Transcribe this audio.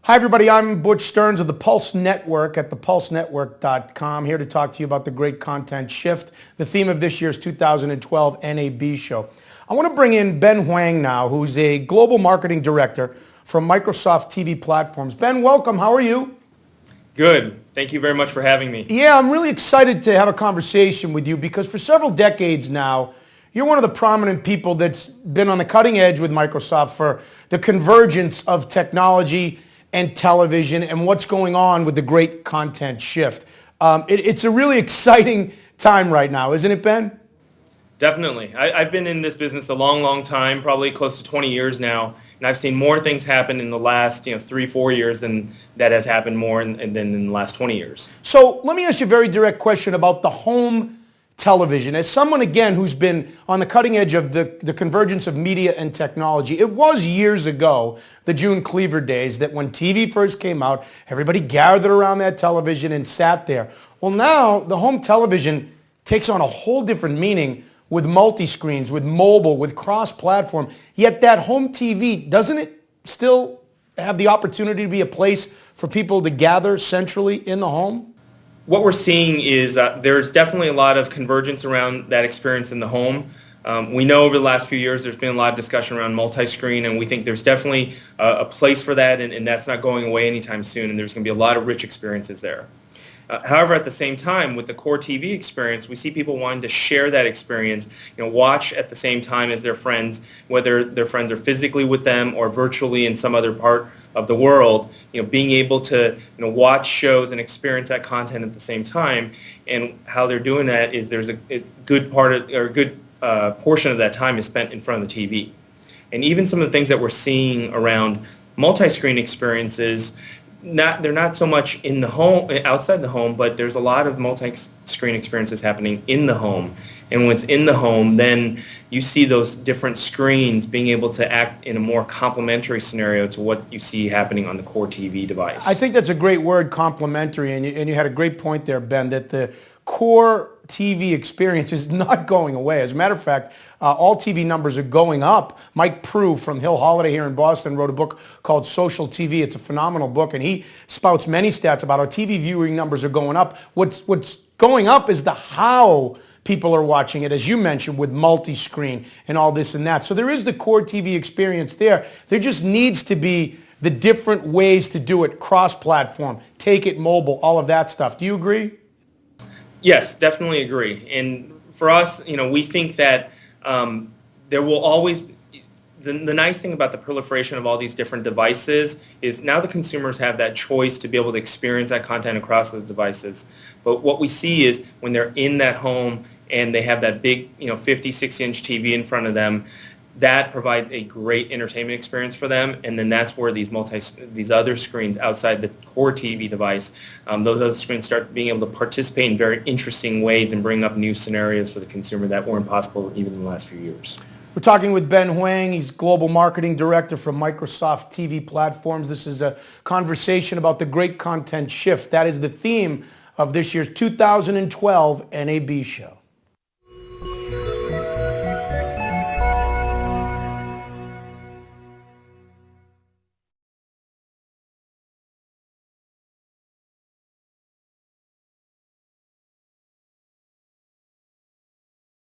Hi, everybody. I'm Butch Stearns of the Pulse Network at thepulsenetwork.com, here to talk to you about the great content shift, the theme of this year's 2012 NAB show. I want to bring in Ben Huang now, who's a global marketing director from Microsoft TV platforms. Ben, welcome. How are you? Good. Thank you very much for having me. Yeah, I'm really excited to have a conversation with you because for several decades now, you're one of the prominent people that's been on the cutting edge with Microsoft for the convergence of technology and television and what's going on with the great content shift. It's a really exciting time right now, isn't it, Ben? Definitely. I've been in this business a long time, probably close to 20 years now, and I've seen more things happen in the last 3-4 years than that has happened more than in the last 20 years. So let me ask you a very direct question about the home television. As someone, again, who's been on the cutting edge of the convergence of media and technology, it was years ago, the June Cleaver days, that when TV first came out, everybody gathered around that television and sat there. Well, now the home television takes on a whole different meaning with multi-screens, with mobile, with cross-platform. Yet that home TV, doesn't it still have the opportunity to be a place for people to gather centrally in the home? What we're seeing is there's definitely a lot of convergence around that experience in the home. We know over the last few years there's been a lot of discussion around multi-screen, and we think there's definitely a place for that, and that's not going away anytime soon, and there's going to be a lot of rich experiences there. However, at the same time, with the core TV experience, we see people wanting to share that experience, watch at the same time as their friends, whether their friends are physically with them or virtually in some other part of the world, being able to watch shows and experience that content at the same time. And how they're doing that is there's a good part of, or a good portion of that time is spent in front of the TV. And even some of the things that we're seeing around multi-screen experiences, they're not so much in the home, outside the home, but there's a lot of multi-screen experiences happening in the home. And when it's in the home, then you see those different screens being able to act in a more complementary scenario to what you see happening on the core TV device. I think that's a great word, complementary, and you had a great point there, Ben, that the core TV experience is not going away. As a matter of fact, all TV numbers are going up. Mike Prue from Hill Holiday here in Boston wrote a book called Social TV. It's a phenomenal book, and he spouts many stats about how TV viewing numbers are going up. What's going up is the how people are watching it, as you mentioned, with multi-screen and all this and that. So there is the core TV experience there. There just needs to be the different ways to do it, cross-platform, take it mobile, all of that stuff. Do you agree? Yes, definitely agree. And for us, we think that there will always the nice thing about the proliferation of all these different devices is now the consumers have that choice to be able to experience that content across those devices. But what we see is when they're in that home and they have that big, 50, 60-inch TV in front of them, that provides a great entertainment experience for them, and then that's where these other screens outside the core TV device, those screens start being able to participate in very interesting ways and bring up new scenarios for the consumer that weren't possible even in the last few years. We're talking with Ben Huang. He's Global Marketing Director for Microsoft TV platforms. This is a conversation about the great content shift. That is the theme of this year's 2012 NAB show.